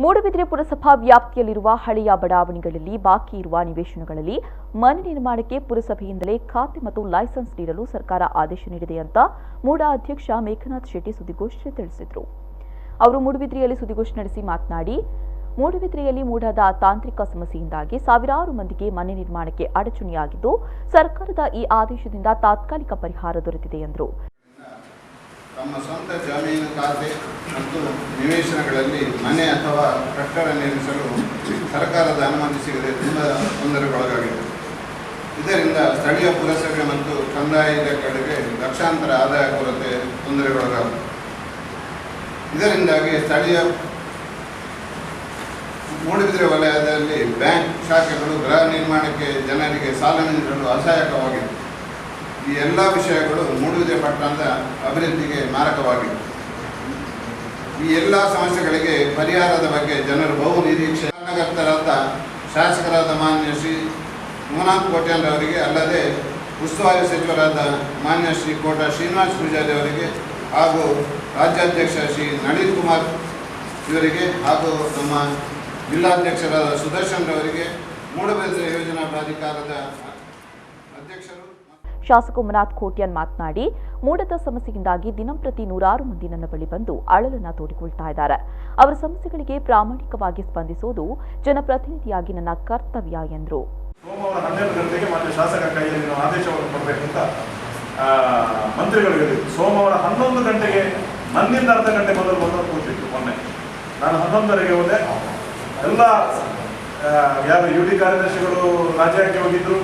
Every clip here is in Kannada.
ಮೂಡುಬಿದಿರೆ ಪುರಸಭಾ ವ್ಯಾಪ್ತಿಯಲ್ಲಿರುವ ಹಳೆಯ ಬಡಾವಣೆಗಳಲ್ಲಿ ಬಾಕಿ ಇರುವ ನಿವೇಶನಗಳಲ್ಲಿ ಮನೆ ನಿರ್ಮಾಣಕ್ಕೆ ಪುರಸಭೆಯಿಂದಲೇ ಖಾತೆ ಮತ್ತು ಲೈಸೆನ್ಸ್ ನೀಡಲು ಸರ್ಕಾರ ಆದೇಶ ನೀಡಿದೆ ಅಂತ ಮೂಡಾ ಅಧ್ಯಕ್ಷ ಮೇಘನಾಥ್ ಶೆಟ್ಟಿ ಸುದ್ದಿಗೋಷ್ಠಿಯಲ್ಲಿ ತಿಳಿಸಿದರು. ಅವರು ಮೂಡುಬಿದಿರೆಯಲ್ಲಿ ಸುದ್ದಿಗೋಷ್ಠಿ ನಡೆಸಿ ಮಾತನಾಡಿ, ಮೂಡುಬಿದಿರೆಯಲ್ಲಿ ಮೂಡಾದ ತಾಂತ್ರಿಕ ಸಮಸ್ಯೆಯಿಂದಾಗಿ ಸಾವಿರಾರು ಮಂದಿಗೆ ಮನೆ ನಿರ್ಮಾಣಕ್ಕೆ ಅಡಚಣೆಯಾಗಿದ್ದು, ಸರ್ಕಾರದ ಈ ಆದೇಶದಿಂದ ತಾತ್ಕಾಲಿಕ ಪರಿಹಾರ ದೊರೆತಿದೆ ಎಂದರು. ತಮ್ಮ ಸ್ವಂತ ಜಮೀನು ಖಾತೆ ಮತ್ತು ನಿವೇಶನಗಳಲ್ಲಿ ಮನೆ ಅಥವಾ ಕಟ್ಟಡ ನಿರ್ಮಿಸಲು ಸರ್ಕಾರದ ಅನುಮತಿ ಸಿಗದೆ ತುಂಬ ತೊಂದರೆಗೊಳಗಾಗಿದೆ. ಇದರಿಂದ ಸ್ಥಳೀಯ ಪುರಸಭೆ ಮತ್ತು ಕಂದಾಯ ಇಲಾಖೆಗಳಿಗೆ ಲಕ್ಷಾಂತರ ಆದಾಯ ಕೊರತೆ ತೊಂದರೆಗೊಳಗಾಗಿದೆ. ಇದರಿಂದಾಗಿ ಸ್ಥಳೀಯ ಮೂಡುಬಿದಿರೆ ವಲಯದಲ್ಲಿ ಬ್ಯಾಂಕ್ ಶಾಖೆಗಳು ಗೃಹ ನಿರ್ಮಾಣಕ್ಕೆ ಜನರಿಗೆ ಸಾಲ ನೀಡಲು ಅಸಹಾಯಕವಾಗಿದೆ. ಈ ಎಲ್ಲ ವಿಷಯಗಳು ಮೂಡುಬಿದಿರೆ ಪಟ್ಟಣದ ಅಭಿವೃದ್ಧಿಗೆ ಮಾರಕವಾಗಿವೆ. ಈ ಎಲ್ಲ ಸಮಸ್ಯೆಗಳಿಗೆ ಪರಿಹಾರದ ಬಗ್ಗೆ ಜನರು ಬಹು ನಿರೀಕ್ಷೆ ಕಾರಣಕರ್ತರಾದ ಶಾಸಕರಾದ ಮಾನ್ಯ ಶ್ರೀ ಮೋನಾಥ್ ಕೋಟ್ಯಾನ್ ಅವರಿಗೆ, ಅಲ್ಲದೆ ಉಸ್ತುವಾರಿ ಸಚಿವರಾದ ಮಾನ್ಯ ಶ್ರೀ ಕೋಟ ಶ್ರೀನಿವಾಸ ಪೂಜಾರಿ ಅವರಿಗೆ ಹಾಗೂ ರಾಜ್ಯಾಧ್ಯಕ್ಷ ಶ್ರೀ ನಳಿನ್ ಕುಮಾರ್ ಇವರಿಗೆ ಹಾಗೂ ನಮ್ಮ ಜಿಲ್ಲಾಧ್ಯಕ್ಷರಾದ ಸುದರ್ಶನ್ ಅವರಿಗೆ, ಮೂಡುಬಿದಿರೆ ಯೋಜನಾ ಪ್ರಾಧಿಕಾರದ ಅಧ್ಯಕ್ಷರು ಶಾಸಕ ಮೋನಾಥ್ ಕೋಟ್ಯಾನ್ ಮಾತನಾಡಿ, ಮೂಡದ ಸಮಸ್ಯೆಯಿಂದಾಗಿ ದಿನಂಪ್ರತಿ ನೂರಾರು ಮಂದಿ ನನ್ನ ಬಳಿ ಬಂದು ಅಳಲನ್ನ ತೋಡಿಕೊಳ್ತಾ ಇದ್ದಾರೆ. ಅವರ ಸಮಸ್ಯೆಗಳಿಗೆ ಪ್ರಾಮಾಣಿಕವಾಗಿ ಸ್ಪಂದಿಸುವುದು ಜನಪ್ರತಿನಿಧಿಯಾಗಿ ನನ್ನ ಕರ್ತವ್ಯ ಎಂದರು. ಸೋಮವಾರ 12 ಗಂಟೆಗೆ ಮಾನ್ಯ ಶಾಸಕ ಕೈಯಲ್ಲಿ ನಾವು ಆದೇಶವನ್ನು ಕೊಡಬೇಕು ಅಂತ ಮಂತ್ರಿಗಳಿಗೆ ಸೋಮವಾರ 11 ಗಂಟೆಗೆ ನನ್ನಿಂದ ಅರ್ಧ ಗಂಟೆ ಮೊದಲು ಬಂದು ಕೂತಿತ್ತು. ಮೊನ್ನೆ ನಾನು 11:30ಗೆ ಹೋದೆ. ಎಲ್ಲ ಯಾರು UD ಕಾರ್ಯದರ್ಶಿಗಳು ರಜೆ ಹಾಕಿ ಹೋಗಿದ್ರು,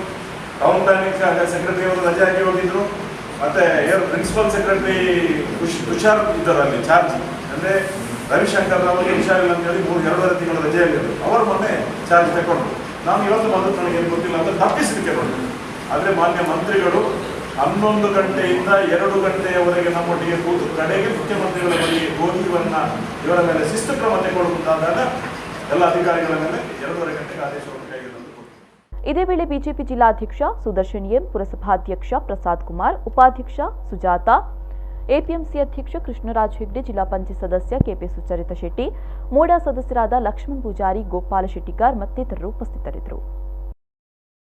ಟೌನ್ ಪ್ಲಾನಿಂಗ್ ಸೆಕ್ರೆಟರಿ ಅವರು ರಜೆ ಹಾಕಿ ಹೋಗಿದ್ರು, ಮತ್ತೆ ಪ್ರಿನ್ಸಿಪಲ್ ಸೆಕ್ರೆಟರಿ ತುಷಾರ್ ಇದ್ದರು ಅಲ್ಲಿ ಚಾರ್ಜ್, ಅಂದರೆ ರವಿಶಂಕರ್ ಅವರಿಗೆ ಹುಷಾರಿಲ್ಲ ಅಂತ ಹೇಳಿ 2.5 ತಿಂಗಳು ರಜೆಯಲ್ಲಿದ್ದರು. ಅವರು ಮೊನ್ನೆ ಚಾರ್ಜ್ ತಗೊಂಡ್ರು. ನಾನು ಇವತ್ತು ಬಂದು ನನಗೇನು ಗೊತ್ತಿಲ್ಲ ಅಂತ ತಪ್ಪಿಸಲಿಕ್ಕೆ ಬಂದರು. ಆದರೆ ಮಾನ್ಯ ಮಂತ್ರಿಗಳು 11 ಗಂಟೆಯಿಂದ 2 ಗಂಟೆಯವರೆಗೆ ನಮ್ಮೊಟ್ಟಿಗೆ ಕೂತು ಕಡೆಗೆ ಮುಖ್ಯಮಂತ್ರಿಗಳ ಬಳಿಗೆ ಹೋಗಿ ಇವರ ಮೇಲೆ ಶಿಸ್ತು ಕ್ರಮ ತೆಗೆದುಕೊಳ್ಳುವಂತಾದಾಗ ಎಲ್ಲ ಅಧಿಕಾರಿಗಳ ಮೇಲೆ 2:30 ಗಂಟೆಗೆ ಆದೇಶವನ್ನು ಕೈಗೆತ್ತಿಕೊಂಡರು. ಇದೇ ವೇಳೆ ಬಿಜೆಪಿ ಜಿಲ್ಲಾಧ್ಯಕ್ಷ ಸುದರ್ಶನ್ ಎಂ, ಪುರಸಭಾಧ್ಯಕ್ಷ ಪ್ರಸಾದ್ ಕುಮಾರ್, ಉಪಾಧ್ಯಕ್ಷ ಸುಜಾತ, ಎಪಿಎಂಸಿ ಅಧ್ಯಕ್ಷ ಕೃಷ್ಣರಾಜ್ ಹೆಗ್ಡೆ, ಜಿಲ್ಲಾ ಪಂಚಾಯತ್ ಸದಸ್ಯ ಕೆಪಿ ಸುಚರಿತಾ ಶೆಟ್ಟಿ, ಮೂಡಾ ಸದಸ್ಯರಾದ ಲಕ್ಷ್ಮಣ್ ಪೂಜಾರಿ, ಗೋಪಾಲ ಶೆಟ್ಟಿಗಾರ್ ಮತ್ತಿತರರು ಉಪಸ್ಥಿತರಿದ್ದರು.